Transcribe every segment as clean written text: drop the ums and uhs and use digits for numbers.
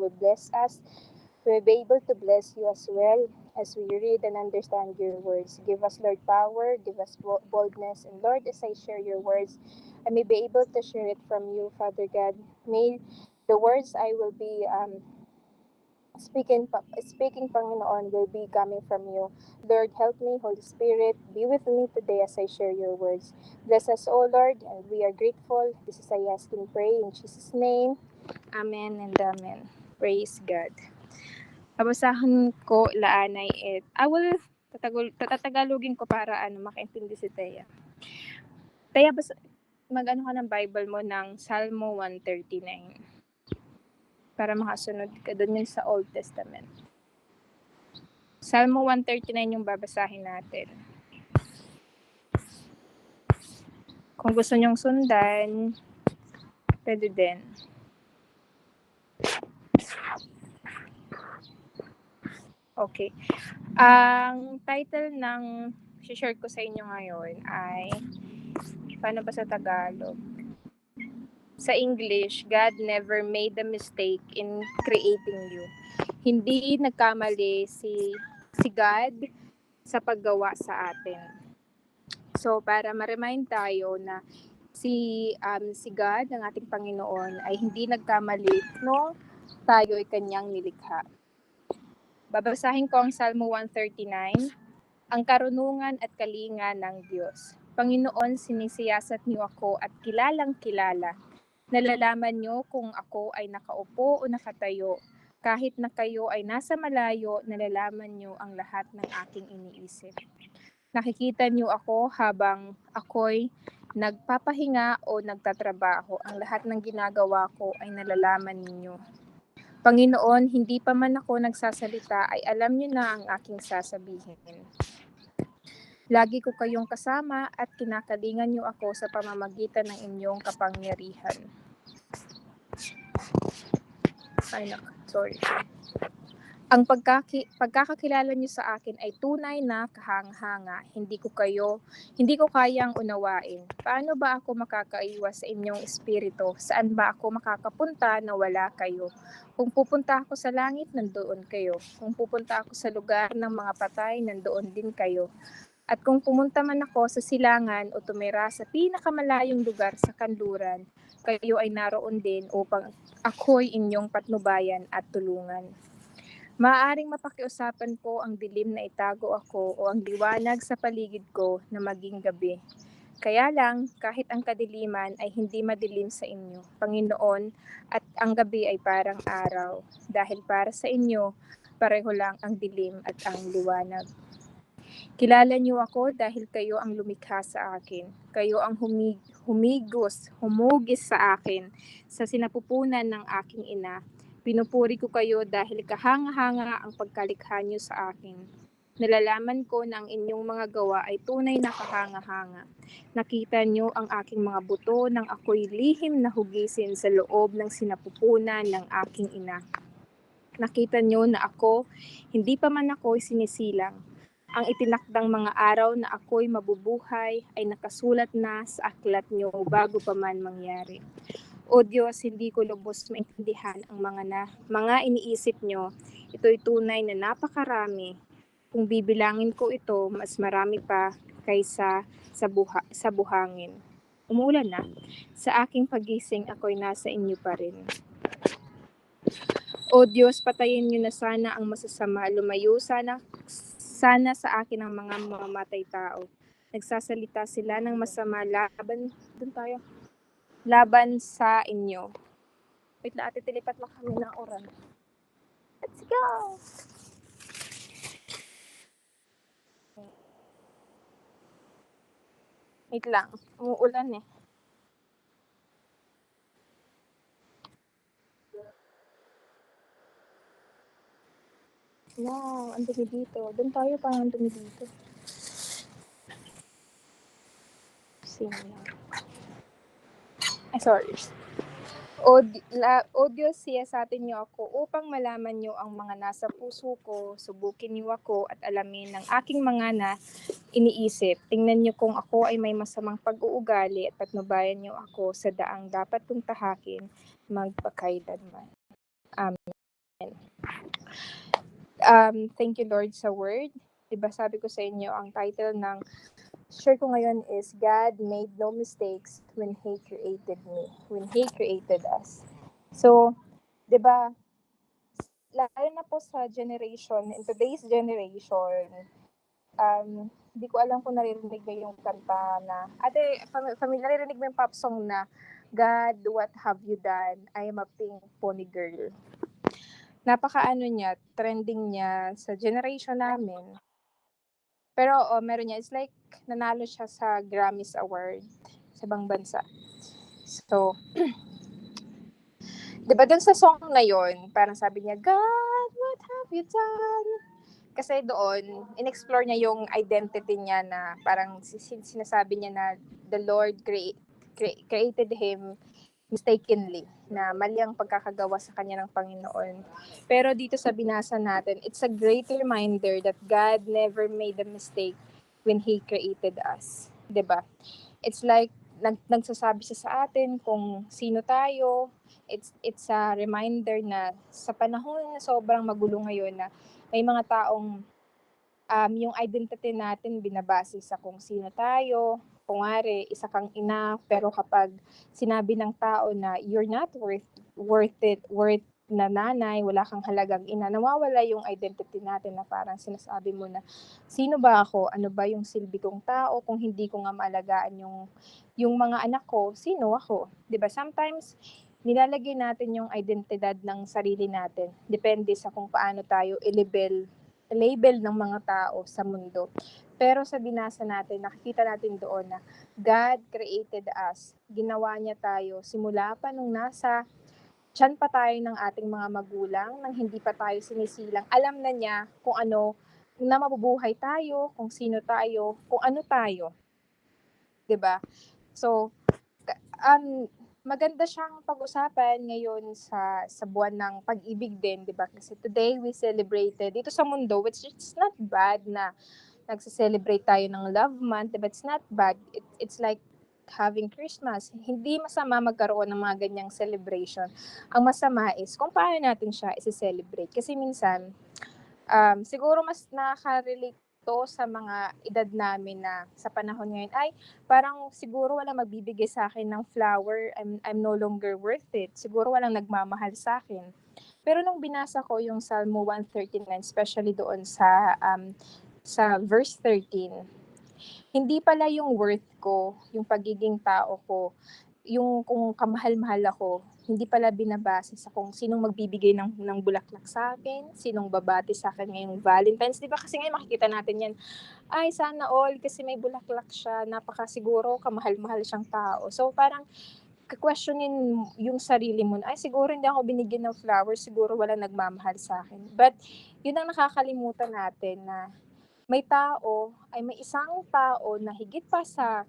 will bless us, we will be able to bless you as well as we read and understand your words. Give us, Lord, power, give us boldness, and Lord, as I share your words, I may be able to share it from you, Father God. May the words I will be speaking, Panginoon, will be coming from you. Lord, help me, Holy Spirit, be with me today as I share your words. Bless us, O Lord, and we are grateful. This is I ask and pray in Jesus' name. Amen and amen. Praise God. Babasahin ko laanay it. I will tatagalogin ko para makaintindi si Teya. Teya, mag-ano ka ng Bible mo ng Salmo 139. Para makasunod ka doon yun sa Old Testament. Salmo 139 yung babasahin natin. Kung gusto nyong sundan, pwede din. Okay. Ang title ng share ko sa inyo ngayon ay, paano ba sa Tagalog? Sa English, God never made a mistake in creating you. Hindi nagkamali si God sa paggawa sa atin. So, para ma-remind tayo na si God, ang ating Panginoon, ay hindi nagkamali nung tayo ay kanyang nilikha. Babasahin ko ang Salmo 139, ang karunungan at kalinga ng Diyos. Panginoon, sinisiyasat niyo ako at kilalang kilala. Nalalaman niyo kung ako ay nakaupo o nakatayo. Kahit na kayo ay nasa malayo, nalalaman niyo ang lahat ng aking iniisip. Nakikita niyo ako habang ako'y nagpapahinga o nagtatrabaho. Ang lahat ng ginagawa ko ay nalalaman ninyo. Panginoon, hindi pa man ako nagsasalita ay alam niyo na ang aking sasabihin. Lagi ko kayong kasama at kinakalingan niyo ako sa pamamagitan ng inyong kapangyarihan. Ang pagkakakilala niyo sa akin ay tunay na kahanga-hanga. Hindi ko kayang unawain. Paano ba ako makakaiwas sa inyong espiritu? Saan ba ako makakapunta na wala kayo? Kung pupunta ako sa langit, nandoon kayo. Kung pupunta ako sa lugar ng mga patay, nandoon din kayo. At kung pumunta man ako sa silangan o tumira sa pinakamalayong lugar sa kanluran, kayo ay naroon din upang ako'y inyong patnubayan at tulungan. Maaaring mapakiusapan ko ang dilim na itago ako o ang liwanag sa paligid ko na maging gabi. Kaya lang, kahit ang kadiliman ay hindi madilim sa inyo, Panginoon, at ang gabi ay parang araw, dahil para sa inyo, pareho lang ang dilim at ang liwanag. Kilala niyo ako dahil kayo ang lumikha sa akin. Kayo ang humugis sa akin sa sinapupunan ng aking ina. Pinupuri ko kayo dahil kahanga-hanga ang pagkalikha niyo sa akin. Nalalaman ko na ang inyong mga gawa ay tunay na kahanga-hanga. Nakita niyo ang aking mga buto nang ako'y lihim na hugisin sa loob ng sinapupunan ng aking ina. Nakita niyo na ako, hindi pa man ako'y sinisilang. Ang itinakdang mga araw na ako'y mabubuhay ay nakasulat na sa aklat niyo bago pa man mangyari. O Diyos, hindi ko lubos maintindihan ang mga iniisip niyo. Ito'y tunay na napakarami. Kung bibilangin ko ito, mas marami pa kaysa sa buhangin. Umuulan na. Sa aking pagising, ako'y nasa inyo pa rin. O Diyos, patayin niyo na sana ang masasama. Lumayo sana sa akin ang mga mamamatay tao. Nagsasalita sila ng masama laban sa inyo. Wait lang, ate, tilipat lang kami ng oran. Let's go! Wait lang, umuulan eh. Wow, ang dumi dito. Doon tayo parang ang dumi dito. Sorry. O Diyos, siyasatin niyo ako upang malaman niyo ang mga nasa puso ko. Subukin niyo ako at alamin ang aking mga iniisip. Tingnan niyo kung ako ay may masamang pag-uugali at patnubayan niyo ako sa daang dapat kong tahakin magpakailanman. Amen. Thank you Lord sa word. Diba sabi ko sa inyo, ang title ng share ko ngayon is God made no mistakes when He created me, when He created us. So, diba, lalo na po sa generation, in today's generation, hindi ko alam kung naririnig niyo yung kanta na, naririnig mo yung pop song na, God, what have you done? I am a pink pony girl. Napaka-ano niya, trending niya sa generation namin. Pero meron niya, it's like nanalo siya sa Grammys Award sa ibang bansa. So, 'di ba dun sa song na yon, parang sabi niya, God, what have you done? Kasi doon, in-explore niya yung identity niya na parang sinasabi niya na the Lord created him mistakenly, na mali ang pagkakagawa sa kanya ng Panginoon. Pero dito sa binasa natin, it's a great reminder that God never made a mistake when He created us. 'Di ba? It's like, nagsasabi siya sa atin kung sino tayo. It's a reminder na sa panahon na sobrang magulo ngayon, na may mga taong yung identity natin binabase sa kung sino tayo. Kunwari, isa kang ina, pero kapag sinabi ng tao na you're not worth na nanay, wala kang halagang ina, nawawala yung identity natin, na parang sinasabi mo na, sino ba ako? Ano ba yung silbi kong tao kung hindi ko nga maalagaan yung mga anak ko? Sino ako? 'Di ba? Sometimes, nilalagay natin yung identidad ng sarili natin. Depende sa kung paano tayo label ng mga tao sa mundo. Pero sa binasa natin, nakikita natin doon na God created us. Ginawa niya tayo simula pa nung nasa tiyan pa tayo ng ating mga magulang, nang hindi pa tayo sinisilang. Alam na niya kung ano, na mabubuhay tayo, kung sino tayo, kung ano tayo. 'Di ba? So, maganda siyang pag-usapan ngayon sa buwan ng pag-ibig din, 'di ba? Kasi today we celebrated dito sa mundo, which it's not bad na nagse-celebrate tayo ng love month, but it's not bad. It's like having Christmas. Hindi masama magkaroon ng mga ganyang celebration. Ang masama is kung paano natin siya i-celebrate. Kasi minsan, siguro mas nakaka-relate to sa mga edad namin na sa panahon ngayon, ay parang siguro walang magbibigay sa akin ng flower, I'm no longer worth it. Siguro walang nagmamahal sa akin. Pero nung binasa ko yung Salmo 139, especially doon sa verse 13, hindi pala yung worth ko, yung pagiging tao ko, yung kung kamahal-mahal ako, hindi pala binabase sa kung sinong magbibigay ng bulaklak sa akin, sinong babati sa akin ngayong Valentine's. Di ba kasi ngayon makikita natin yan, ay sana all kasi may bulaklak siya, napakasiguro kamahal-mahal siyang tao. So parang questionin yung sarili mo, ay siguro hindi ako binigyan ng flowers, siguro wala nagmamahal sa akin. But yun ang nakakalimutan natin, na may isang tao na higit pa sa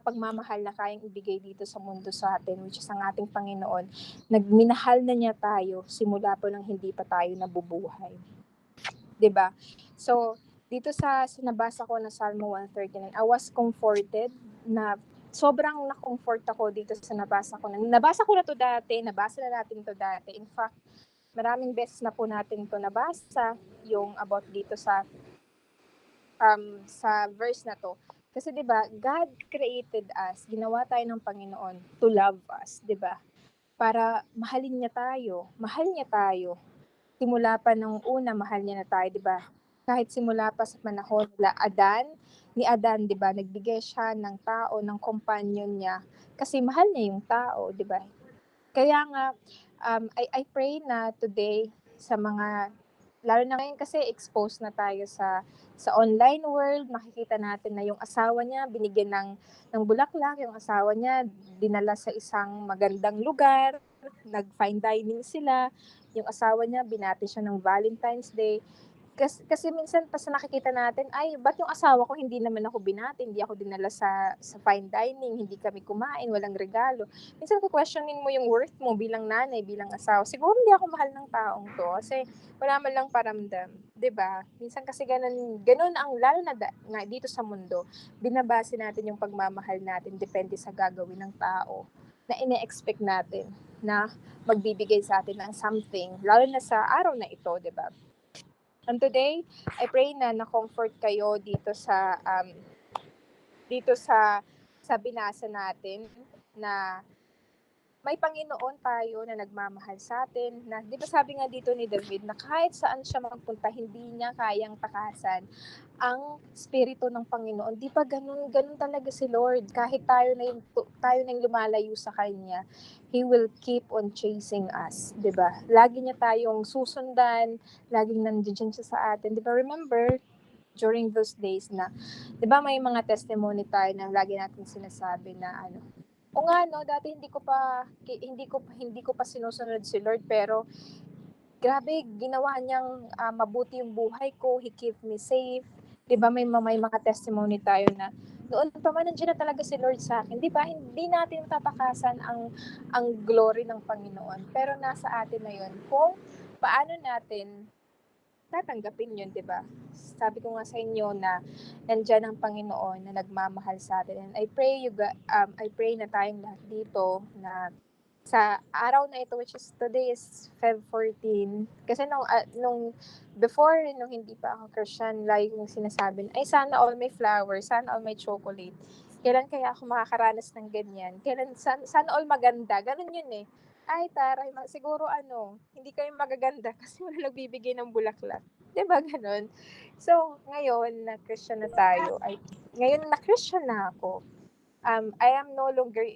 pagmamahal na kayang ibigay dito sa mundo sa atin, which is ang ating Panginoon. Nagminahal na niya tayo simula po nang hindi pa tayo nabubuhay. 'Di ba? So, dito sa nabasa ko na Salmo 139, I was comforted, na sobrang na-comfort ako dito sa nabasa ko. Nabasa ko na to dati, nabasa na natin to dati. In fact, maraming beses na po natin to nabasa, yung about dito sa verse na to. Kasi 'di ba, God created us, ginawa tayo ng Panginoon to love us, 'di ba? Para mahalin niya tayo, mahal niya tayo. Simula pa nung una, mahal niya na tayo, 'di ba? Kahit simula pa sa panahon ni Adan, 'di ba? Nagbigay siya ng tao, ng companion niya kasi mahal niya yung tao, 'di ba? Kaya nga I pray na today sa mga, lalo na ngayon kasi exposed na tayo sa online world, makikita natin na yung asawa niya binigyan ng bulaklak, yung asawa niya dinala sa isang magandang lugar, nag-fine dining sila, yung asawa niya binati siya ng Valentine's Day. Kasi minsan pa sa nakikita natin, ay, ba't yung asawa ko hindi naman ako binati, hindi ako dinala sa fine dining, hindi kami kumain, walang regalo. Minsan questioning mo yung worth mo bilang nanay, bilang asawa. Siguro hindi ako mahal ng taong to kasi wala man lang paramdam, 'di ba? Minsan kasi ganun ang lalo na nga dito sa mundo, binabase natin yung pagmamahal natin depende sa gagawin ng tao. na ine-expect natin na magbibigay sa atin ng something, lalo na sa araw na ito, di ba? And today, I pray na na-comfort kayo dito sa binasa natin na may Panginoon tayo na nagmamahal sa atin, na di ba sabi nga dito ni David na kahit saan siya magpunta, hindi niya kayang takasan ang spirito ng Panginoon. Di ba ganun talaga si Lord? Kahit tayo na yung lumalayo sa kanya, He will keep on chasing us, di ba? Lagi niya tayong susundan, laging nandiyan siya sa atin. Di ba remember, during those days na, di ba may mga testimony tayo na lagi natin sinasabi na ano, o nga no, dati hindi ko pa sinusunod si Lord, pero grabe, ginawa niyang mabuti yung buhay ko. He kept me safe. 'Di ba may mga testimony tayo na noon pa man nandiyan na talaga si Lord sa akin. 'Di ba? Hindi natin tatakasan ang glory ng Panginoon. Pero nasa atin na 'yon kung paano natin tatanggapin yun, di ba? Sabi ko nga sa inyo na nandiyan ang Panginoon na nagmamahal sa atin. And I pray na tayong lahat dito na sa araw na ito, which is today is Feb 14, kasi nung before, nung hindi pa ako Christian, lagi kong sinasabi, ay sana all may flowers, sana all may chocolate. Kailan kaya ako makakaranas ng ganyan? Sana all maganda. Ganun yun eh. Ay, taray, siguro hindi kayo magaganda kasi wala nagbibigay ng bulaklak. 'Di ba ganun? So, ngayon na Christian na tayo, ngayon na Christian na ako, I am no longer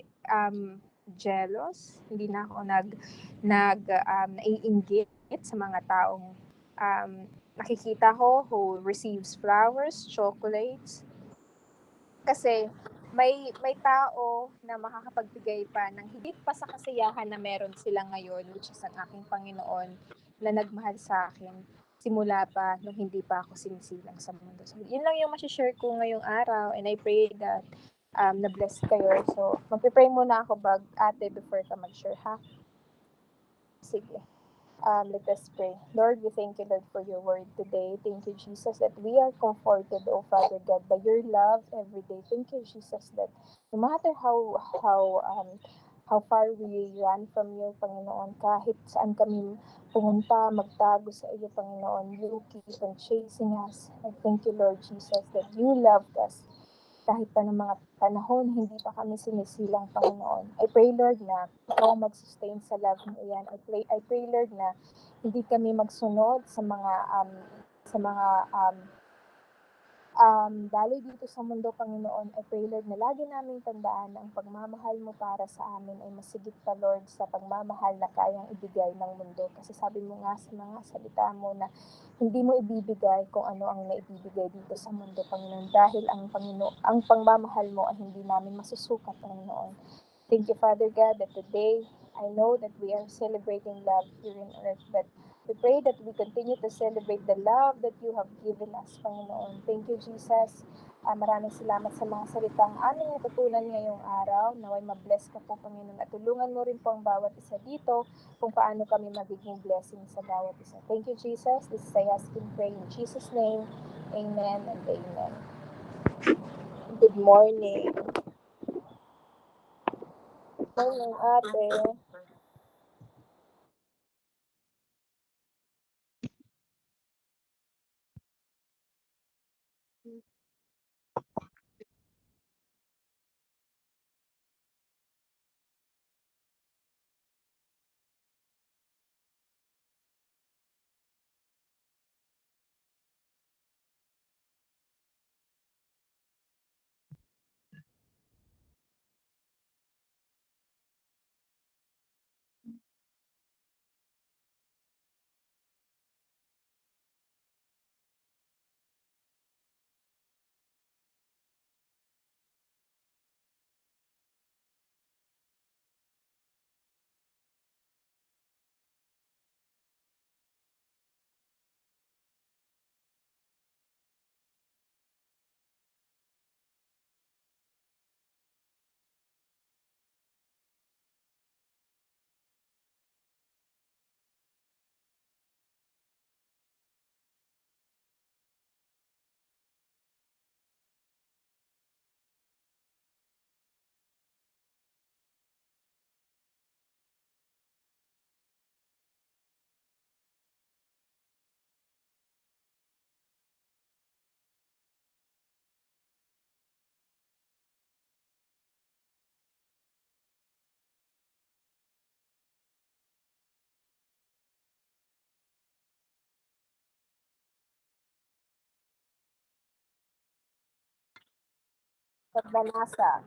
jealous. Hindi na ako naiinggit sa mga taong um, nakikita ko who receives flowers, chocolates. Kasi may tao na makakapagbigay pa ng higit pa sa kasiyahan na meron sila ngayon, which is ang aking Panginoon na nagmahal sa akin simula pa nung hindi pa ako sinisilang sa mundo. So, yun lang yung masishare ko ngayong araw, and I pray that na-bless kayo. So, magpipray muna ako ate before ka mag-share, ha? Sige. Let us pray. Lord, we thank you, Lord, for your word today. Thank you, Jesus, that we are comforted, oh Father God, by your love every day. Thank you, Jesus, that no matter how far we run from you, Panginoon, kahit saan kami pumunta, magtago sa iyo, Panginoon, you keep on chasing us. I thank you, Lord Jesus, that you loved us kahit pa ng mga panahon, hindi pa kami sinisilang, Panginoon. I pray, Lord, na ikaw mag-sustain sa love mo yan. I pray, Lord, na hindi kami magsunod sa mga daloy dito sa mundo, Panginoon. I pray, Lord, na lagi naming tandaan na ang pagmamahal mo para sa amin ay masigit pa, Lord, sa pagmamahal na kayang ibigay ng mundo. Kasi sabi mo nga sa mga salita mo na hindi mo ibibigay kung ano ang naibibigay dito sa mundo, Panginoon. Dahil ang pagmamahal mo ay hindi namin masusukat, Panginoon. Thank you, Father God, that today I know that we are celebrating love here in earth, but we pray that we continue to celebrate the love that you have given us, Panginoon. Thank you, Jesus. Maraming salamat sa mga salitang aming natutunan ngayong araw. Naway mabless ka po, Panginoon, at tulungan mo rin po ang bawat isa dito kung paano kami magiging blessing sa bawat isa. Thank you, Jesus. This is I ask and pray in Jesus' name. Amen and amen. Good morning. Morning, ate. Pagbanasa.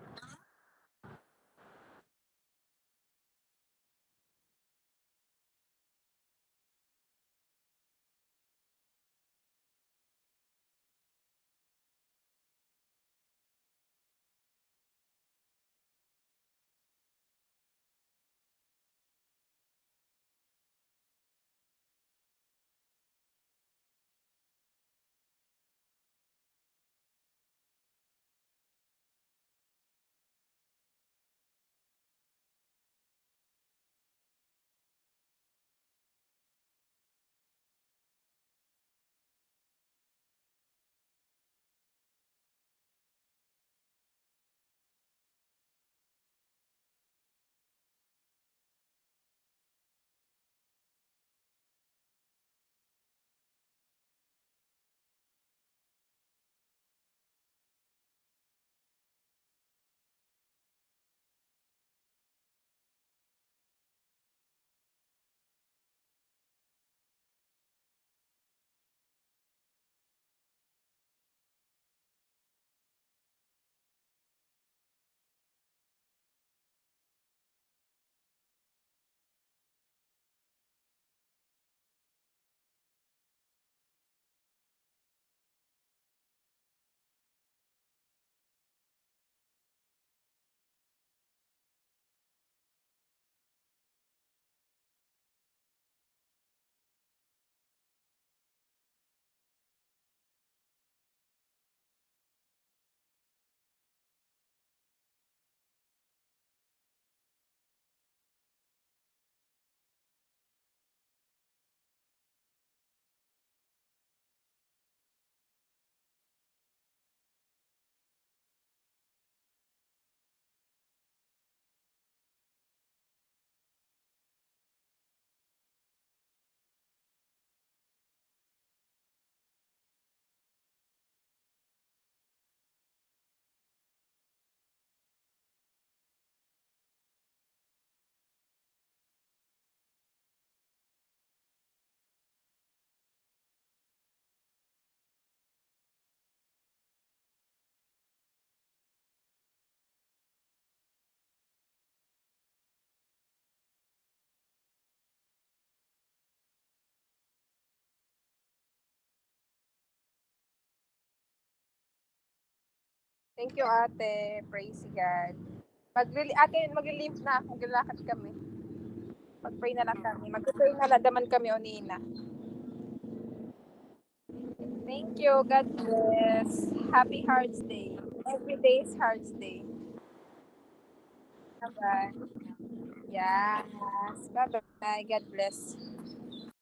Thank you, ate. Praise God. Maglilive na. Maglalakad kami. Mag-pray na lang kami. Mag-pray na lang daman kami, o Nina. Thank you. God bless. Happy Hearts Day. Every day is Hearts Day. Bye-bye. Yes. Bye-bye. God bless.